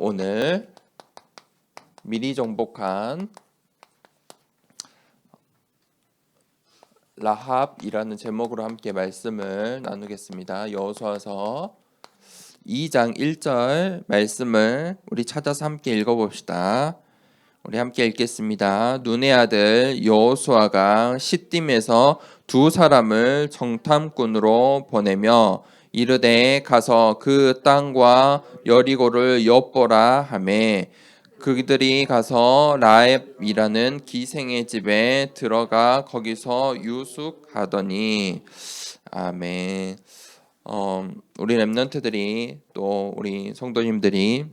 오늘 미리 정복한 라합이라는 제목으로 함께 말씀을 나누겠습니다. 여호수아서 2장 1절 말씀을 우리 찾아서 함께 읽어봅시다. 우리 함께 읽겠습니다. 눈의 아들 여호수아가 시딤에서 두 사람을 정탐꾼으로 보내며 이르되 가서 그 땅과 여리고를 엿보라 하매 그들이 가서 라합이라는 기생의 집에 들어가 거기서 유숙하더니. 아멘. 우리 렘넌트들이 또 우리 성도님들이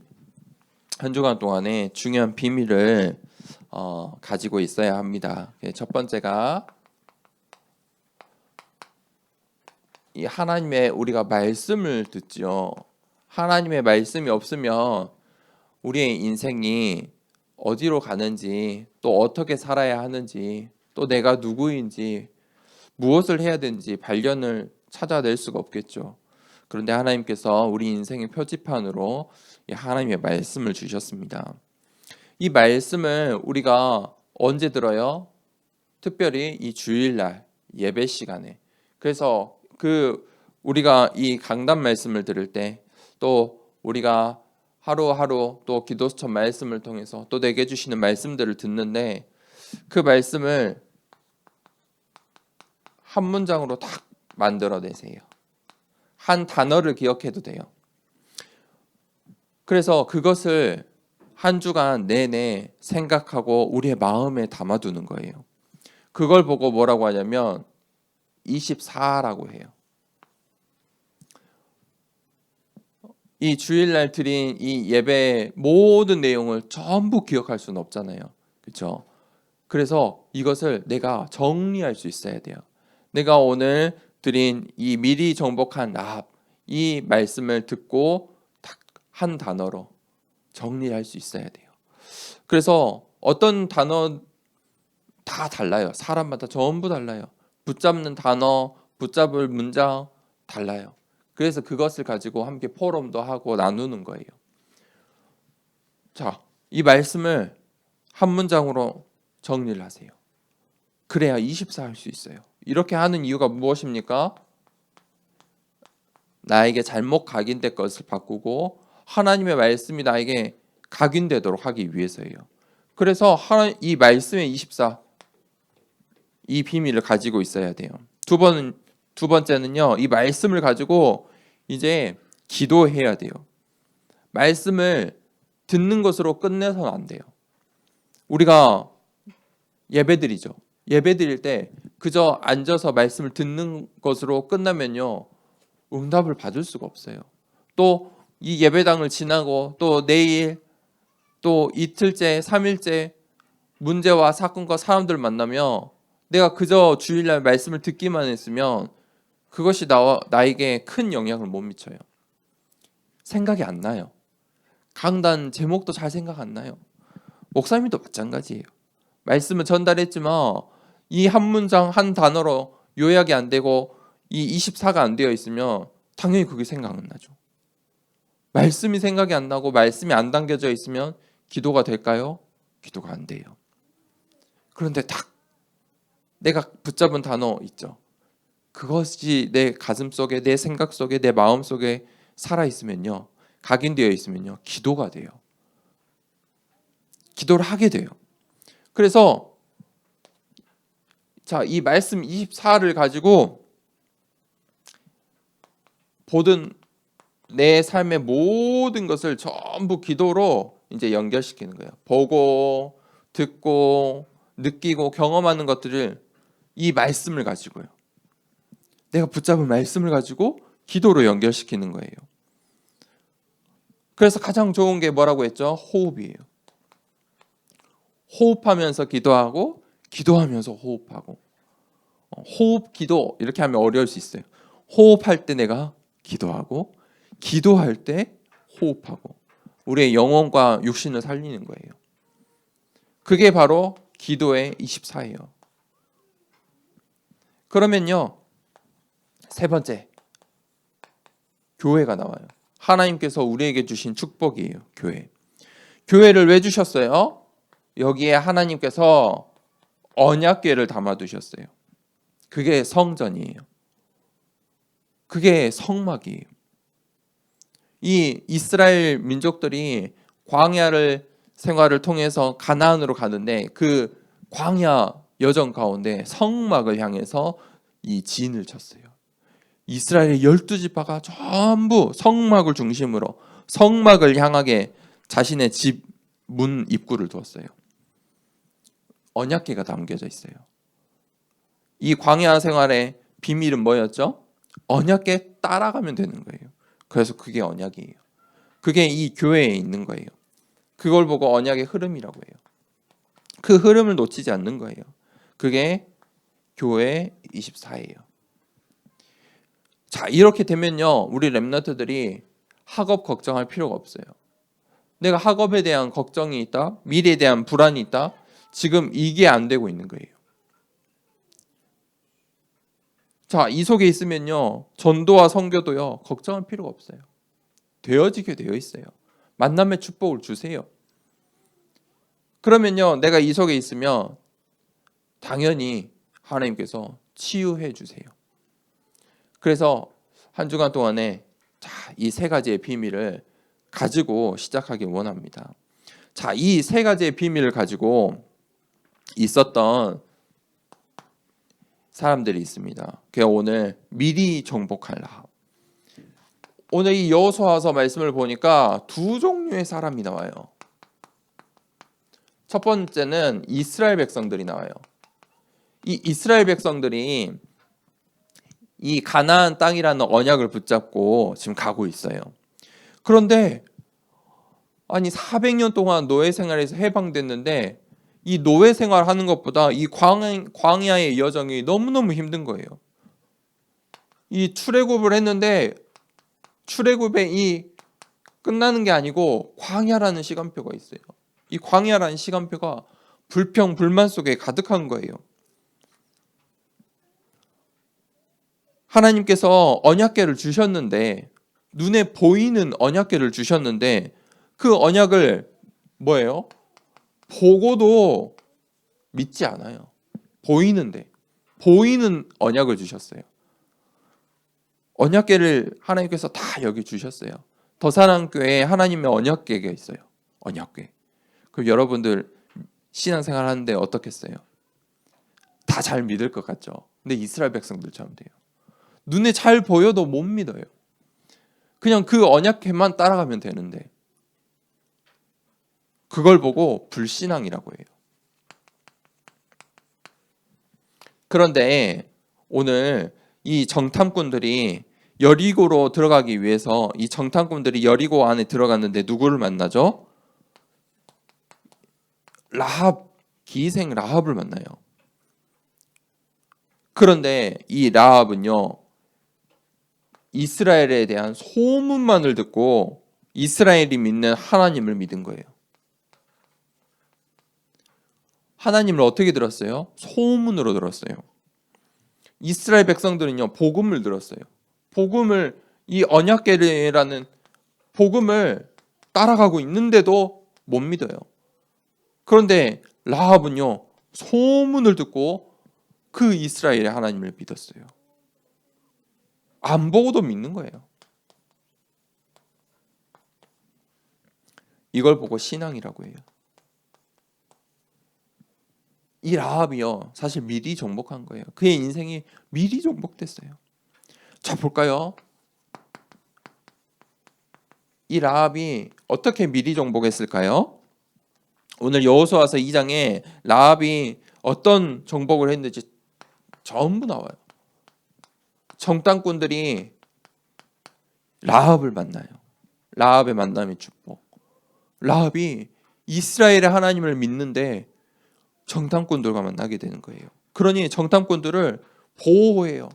한 주간 동안에 중요한 비밀을 가지고 있어야 합니다. 첫 번째가 이 하나님의 우리가 말씀을 듣죠. 하나님의 말씀이 없으면 우리의 인생이 어디로 가는지, 또 어떻게 살아야 하는지, 또 내가 누구인지, 무엇을 해야 되는지 발견을 찾아낼 수가 없겠죠. 그런데 하나님께서 우리 인생의 표지판으로 하나님의 말씀을 주셨습니다. 이 말씀을 우리가 언제 들어요? 특별히 이 주일날 예배 시간에. 그래서 우리가 이 강단 말씀을 들을 때, 또 우리가 하루하루 또 기도수첩 말씀을 통해서 또 내게 주시는 말씀들을 듣는데, 그 말씀을 한 문장으로 딱 만들어내세요. 한 단어를 기억해도 돼요. 그래서 그것을 한 주간 내내 생각하고 우리의 마음에 담아두는 거예요. 그걸 보고 뭐라고 하냐면 24라고 해요. 이 주일날 드린 이 예배의 모든 내용을 전부 기억할 수는 없잖아요. 그렇죠? 그래서 이것을 내가 정리할 수 있어야 돼요. 내가 오늘 드린 이 미리 정복한 라합, 이 말씀을 듣고 딱 한 단어로 정리할 수 있어야 돼요. 그래서 어떤 단어 다 달라요. 사람마다 전부 달라요. 붙잡는 단어, 붙잡을 문장 달라요. 그래서 그것을 가지고 함께 포럼도 하고 나누는 거예요. 자, 이 말씀을 한 문장으로 정리를 하세요. 그래야 24 할 수 있어요. 이렇게 하는 이유가 무엇입니까? 나에게 잘못 각인된 것을 바꾸고 하나님의 말씀이 나에게 각인되도록 하기 위해서예요. 그래서 이 말씀의 24, 이 비밀을 가지고 있어야 돼요. 두 번째는요, 이 말씀을 가지고 이제 기도해야 돼요. 말씀을 듣는 것으로 끝내서는 안 돼요. 우리가 예배드리죠. 예배드릴 때 그저 앉아서 말씀을 듣는 것으로 끝나면요, 응답을 받을 수가 없어요. 또 이 예배당을 지나고 또 내일 또 이틀째, 3일째 문제와 사건과 사람들 만나며 내가 그저 주일날 말씀을 듣기만 했으면 그것이 나에게 큰 영향을 못 미쳐요. 생각이 안 나요. 강단 제목도 잘 생각 안 나요. 목사님도 마찬가지예요. 말씀을 전달했지만 이 한 문장 한 단어로 요약이 안 되고 이 24가 안 되어 있으면 당연히 그게 생각 안 나죠. 말씀이 생각이 안 나고 말씀이 안 담겨져 있으면 기도가 될까요? 기도가 안 돼요. 그런데 딱 내가 붙잡은 단어 있죠. 그것이 내 가슴 속에, 내 생각 속에, 내 마음 속에 살아 있으면요, 각인되어 있으면요, 기도가 돼요. 기도를 하게 돼요. 그래서 자, 이 말씀 24를 가지고 보든 내 삶의 모든 것을 전부 기도로 이제 연결시키는 거예요. 보고, 듣고, 느끼고, 경험하는 것들을 이 말씀을 가지고요. 내가 붙잡은 말씀을 가지고 기도로 연결시키는 거예요. 그래서 가장 좋은 게 뭐라고 했죠? 호흡이에요. 호흡하면서 기도하고, 기도하면서 호흡하고. 호흡, 기도 이렇게 하면 어려울 수 있어요. 호흡할 때 내가 기도하고, 기도할 때 호흡하고, 우리의 영혼과 육신을 살리는 거예요. 그게 바로 기도의 24예요. 그러면요, 세 번째, 교회가 나와요. 하나님께서 우리에게 주신 축복이에요. 교회. 교회를 왜 주셨어요? 여기에 하나님께서 언약궤를 담아두셨어요. 그게 성전이에요. 그게 성막이에요. 이 이스라엘 민족들이 광야를 생활을 통해서 가나안으로 가는데 그 광야 여정 가운데 성막을 향해서 이 진을 쳤어요. 이스라엘의 12지파가 전부 성막을 중심으로 성막을 향하게 자신의 집 문 입구를 두었어요. 언약궤가 담겨져 있어요. 이 광야 생활의 비밀은 뭐였죠? 언약궤 따라가면 되는 거예요. 그래서 그게 언약이에요. 그게 이 교회에 있는 거예요. 그걸 보고 언약의 흐름이라고 해요. 그 흐름을 놓치지 않는 거예요. 그게 교회 24예요. 자, 이렇게 되면요, 우리 렘넌트들이 학업 걱정할 필요가 없어요. 내가 학업에 대한 걱정이 있다, 미래에 대한 불안이 있다. 지금 이게 안 되고 있는 거예요. 자, 이 속에 있으면요, 전도와 선교도요, 걱정할 필요가 없어요. 되어지게 되어 있어요. 만남의 축복을 주세요. 그러면요, 내가 이 속에 있으면 당연히 하나님께서 치유해 주세요. 그래서 한 주간 동안에 이 세 가지의 비밀을 가지고 시작하길 원합니다. 자, 이 세 가지의 비밀을 가지고 있었던 사람들이 있습니다. 그래서 오늘 미리 정복할 라합. 오늘 이 여호수아서 말씀을 보니까 두 종류의 사람이 나와요. 첫 번째는 이스라엘 백성들이 나와요. 이 이스라엘 백성들이 이 가나안 땅이라는 언약을 붙잡고 지금 가고 있어요. 그런데 아니 400년 동안 노예 생활에서 해방됐는데 이 노예 생활하는 것보다 이 광야의 여정이 너무너무 힘든 거예요. 이 출애굽을 했는데 출애굽에 이 끝나는 게 아니고 광야라는 시간표가 있어요. 이 광야라는 시간표가 불평 불만 속에 가득한 거예요. 하나님께서 언약궤를 주셨는데 눈에 보이는 언약궤를 주셨는데 그 언약을 뭐예요? 보고도 믿지 않아요. 보이는데 보이는 언약을 주셨어요. 언약궤를 하나님께서 다 여기 주셨어요. 더사랑교회에 하나님의 언약궤가 있어요. 언약궤. 그럼 여러분들 신앙생활 하는데 어떻겠어요? 다 잘 믿을 것 같죠? 근데 이스라엘 백성들처럼 돼요. 눈에 잘 보여도 못 믿어요. 그냥 그 언약궤만 따라가면 되는데 그걸 보고 불신앙이라고 해요. 그런데 오늘 이 정탐꾼들이 여리고로 들어가기 위해서 이 정탐꾼들이 여리고 안에 들어갔는데 누구를 만나죠? 라합, 기생 라합을 만나요. 그런데 이 라합은요, 이스라엘에 대한 소문만을 듣고 이스라엘이 믿는 하나님을 믿은 거예요. 하나님을 어떻게 들었어요? 소문으로 들었어요. 이스라엘 백성들은요, 복음을 들었어요. 복음을, 이 언약궤라는 복음을 따라가고 있는데도 못 믿어요. 그런데 라합은요, 소문을 듣고 그 이스라엘의 하나님을 믿었어요. 안 보고도 믿는 거예요. 이걸 보고 신앙이라고 해요. 이 라합이요, 사실 미리 정복한 거예요. 그의 인생이 미리 정복됐어요. 자, 볼까요? 이 라합이 어떻게 미리 정복했을까요? 오늘 여호수아서 2장에 라합이 어떤 정복을 했는지 전부 나와요. 정탐꾼들이 라합을 만나요. 라합의 만남의 축복. 라합이 이스라엘의 하나님을 믿는데 정탐꾼들과 만나게 되는 거예요. 그러니 정탐꾼들을 보호해요.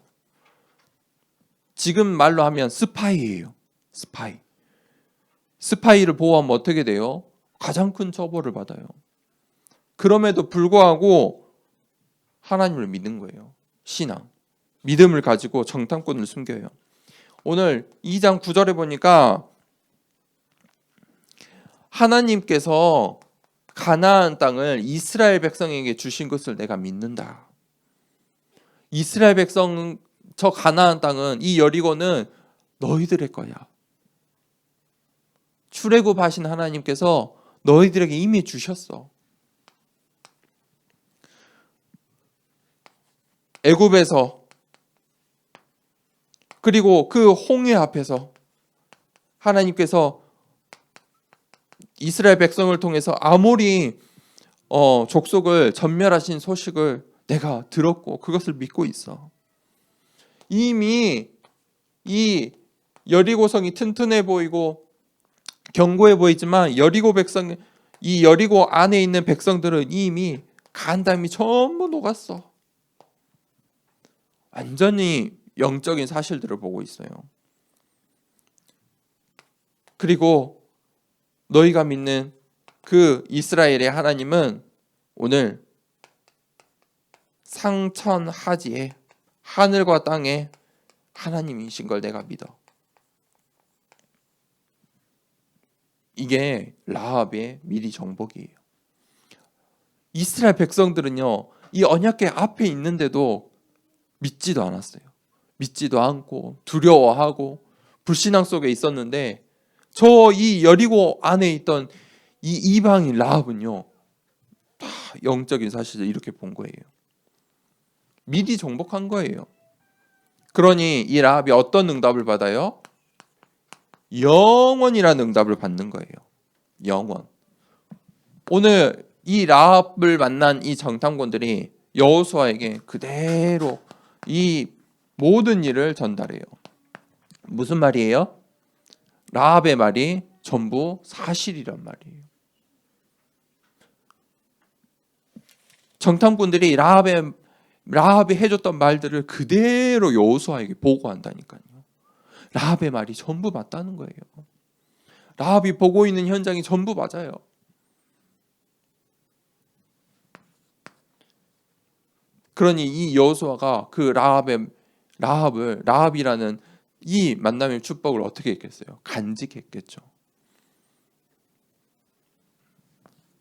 지금 말로 하면 스파이예요. 스파이를 보호하면 어떻게 돼요? 가장 큰 처벌을 받아요. 그럼에도 불구하고 하나님을 믿는 거예요. 신앙. 믿음을 가지고 정탐꾼을 숨겨요. 오늘 2장 9절에 보니까 하나님께서 가나안 땅을 이스라엘 백성에게 주신 것을 내가 믿는다. 이스라엘 백성 저 가나안 땅은 이 여리고는 너희들의 거야. 출애굽하신 하나님께서 너희들에게 이미 주셨어. 애굽에서 그리고 그 홍해 앞에서 하나님께서 이스라엘 백성을 통해서 아모리 족속을 전멸하신 소식을 내가 들었고 그것을 믿고 있어. 이미 이 여리고성이 튼튼해 보이고 견고해 보이지만 이 여리고 안에 있는 백성들은 이미 간 담이 전부 녹았어. 완전히 영적인 사실들을 보고 있어요. 그리고 너희가 믿는 그 이스라엘의 하나님은 오늘 상천하지에 하늘과 땅의 하나님이신 걸 내가 믿어. 이게 라합의 미리 정복이에요. 이스라엘 백성들은요, 이 언약궤 앞에 있는데도 믿지도 않았어요. 믿지도 않고 두려워하고 불신앙 속에 있었는데 저 이 여리고 안에 있던 이 이방인 라합은요, 다 영적인 사실을 이렇게 본 거예요. 미리 정복한 거예요. 그러니 이 라합이 어떤 응답을 받아요? 영원이라는 응답을 받는 거예요. 영원. 오늘 이 라합을 만난 이 정탐꾼들이 여호수아에게 그대로 이 모든 일을 전달해요. 무슨 말이에요? 라합의 말이 전부 사실이란 말이에요. 정탐꾼들이 라합이 해줬던 말들을 그대로 여호수아에게 보고한다니까요. 라합의 말이 전부 맞다는 거예요. 라합이 보고 있는 현장이 전부 맞아요. 그러니 이 여호수아가 그 라합이라는 이 만남의 축복을 어떻게 했겠어요? 간직했겠죠.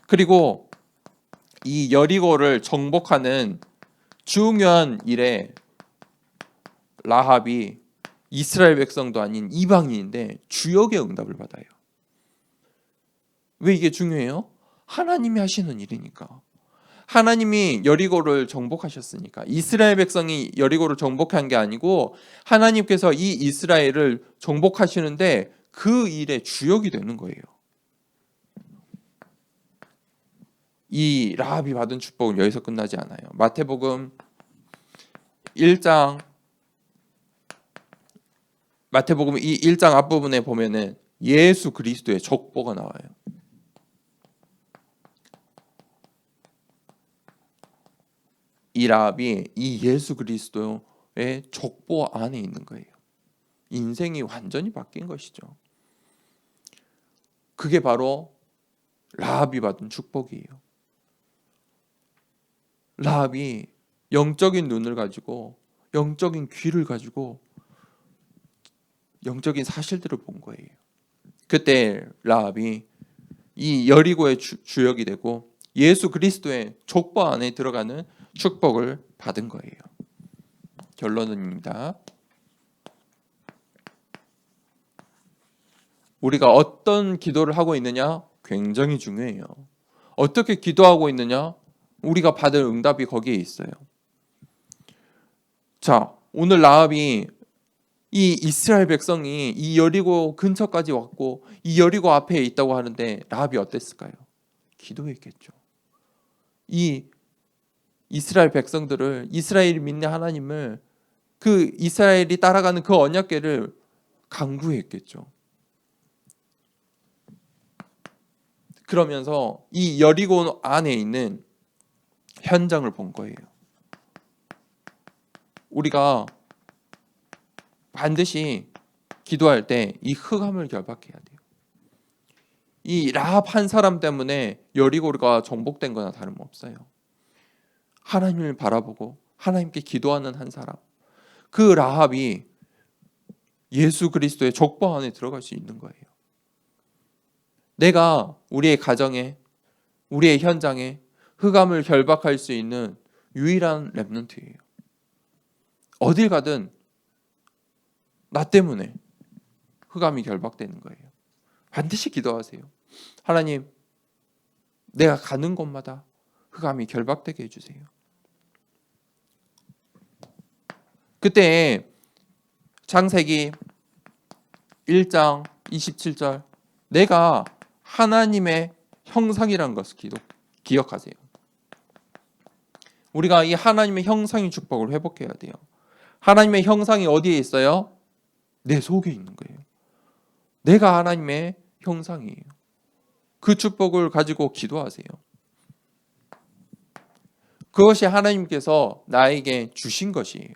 그리고 이 여리고를 정복하는 중요한 일에 라합이 이스라엘 백성도 아닌 이방인인데 주역의 응답을 받아요. 왜 이게 중요해요? 하나님이 하시는 일이니까. 하나님이 여리고를 정복하셨으니까. 이스라엘 백성이 여리고를 정복한 게 아니고 하나님께서 이 이스라엘을 정복하시는데 그 일의 주역이 되는 거예요. 이 라합이 받은 축복은 여기서 끝나지 않아요. 마태복음 1장 이 1장 앞부분에 보면은 예수 그리스도의 족보가 나와요. 이 라합이 이 예수 그리스도의 족보 안에 있는 거예요. 인생이 완전히 바뀐 것이죠. 그게 바로 라합이 받은 축복이에요. 라합이 영적인 눈을 가지고 영적인 귀를 가지고 영적인 사실들을 본 거예요. 그때 라합이 이 여리고의 주역이 되고 예수 그리스도의 족보 안에 들어가는 축복을 받은 거예요. 결론입니다. 우리가 어떤 기도를 하고 있느냐? 굉장히 중요해요. 어떻게 기도하고 있느냐? 우리가 받을 응답이 거기에 있어요. 자, 오늘 라합이 이 이스라엘 백성이 이 여리고 근처까지 왔고 이 여리고 앞에 있다고 하는데 라합이 어땠을까요? 기도했겠죠. 이 이스라엘 백성들을 이스라엘이 믿는 하나님을 그 이스라엘이 따라가는 그 언약궤를 간구했겠죠. 그러면서 이 여리고 안에 있는 현장을 본 거예요. 우리가 반드시 기도할 때 이 흑암을 결박해야 돼요. 이 라합 한 사람 때문에 여리고가 정복된 거나 다름없어요. 하나님을 바라보고 하나님께 기도하는 한 사람, 그 라합이 예수 그리스도의 족보 안에 들어갈 수 있는 거예요. 내가 우리의 가정에, 우리의 현장에 흑암을 결박할 수 있는 유일한 렘넌트예요. 어딜 가든 나 때문에 흑암이 결박되는 거예요. 반드시 기도하세요. 하나님, 내가 가는 곳마다 흑암이 결박되게 해주세요. 그때 창세기 1장 27절, 내가 하나님의 형상이라는 것을 기억하세요. 우리가 이 하나님의 형상의 축복을 회복해야 돼요. 하나님의 형상이 어디에 있어요? 내 속에 있는 거예요. 내가 하나님의 형상이에요. 그 축복을 가지고 기도하세요. 그것이 하나님께서 나에게 주신 것이에요.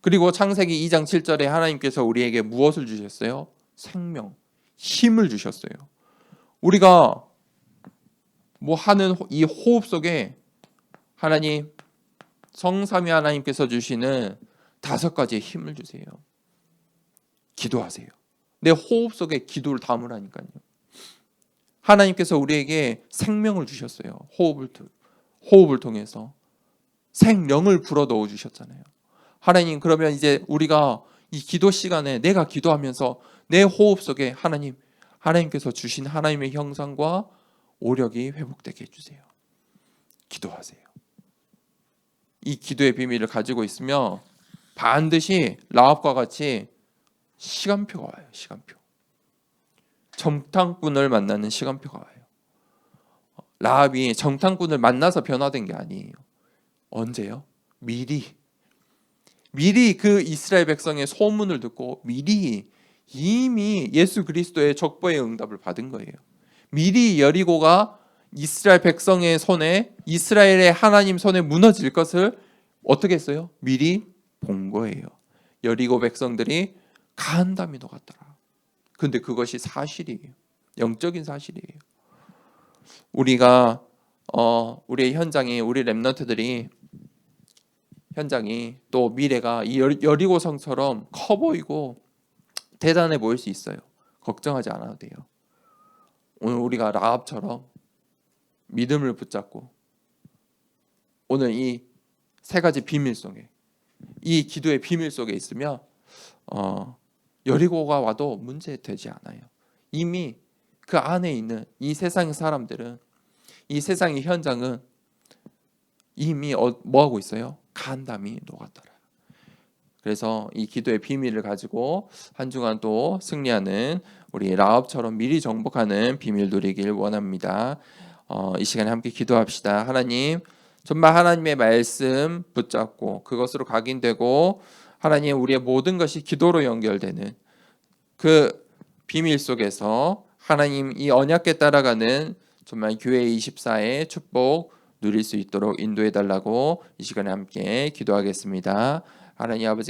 그리고 창세기 2장 7절에 하나님께서 우리에게 무엇을 주셨어요? 생명, 힘을 주셨어요. 우리가 뭐 하는 이 호흡 속에 하나님, 성삼위 하나님께서 주시는 5가지의 힘을 주세요. 기도하세요. 내 호흡 속에 기도를 담으라니까요. 하나님께서 우리에게 생명을 주셨어요. 호흡을 통해서 생명을 불어 넣어 주셨잖아요. 하나님, 그러면 이제 우리가 이 기도 시간에 내가 기도하면서 내 호흡 속에 하나님께서 주신 하나님의 형상과 오력이 회복되게 해주세요. 기도하세요. 이 기도의 비밀을 가지고 있으면 반드시 라합과 같이 시간표가 와요. 시간표. 정탐꾼을 만나는 시간표가 와요. 라합이 정탐꾼을 만나서 변화된 게 아니에요. 언제요? 미리 그 이스라엘 백성의 소문을 듣고 미리 이미 예수 그리스도의 적보의 응답을 받은 거예요. 미리 여리고가 이스라엘 백성의 손에, 이스라엘의 하나님 손에 무너질 것을 어떻게 했어요? 미리 본 거예요. 여리고 백성들이 가한 담이 녹았더라. 근데 그것이 사실이에요. 영적인 사실이에요. 우리가 우리의 현장이, 우리 렘넌트들이 현장이 또 미래가 이 여리고 성처럼 커 보이고 대단해 보일 수 있어요. 걱정하지 않아도 돼요. 오늘 우리가 라합처럼 믿음을 붙잡고 오늘 이 3가지 비밀 속에, 이 기도의 비밀 속에 있으면 여리고가 와도 문제되지 않아요. 이미 그 안에 있는 이 세상의 사람들은, 이 세상의 현장은 이미 뭐하고 있어요? 간담이 녹았더라. 그래서 이 기도의 비밀을 가지고 한 주간 또 승리하는 우리 라합처럼 미리 정복하는 비밀 누리길 원합니다. 이 시간에 함께 기도합시다. 하나님, 정말 하나님의 말씀 붙잡고 그것으로 각인되고 하나님, 우리의 모든 것이 기도로 연결되는 그 비밀 속에서 하나님, 이 언약궤 따라가는 정말 교회 24의 축복 누릴 수 있도록 인도해 달라고 이 시간에 함께 기도하겠습니다. 하나님 아버지,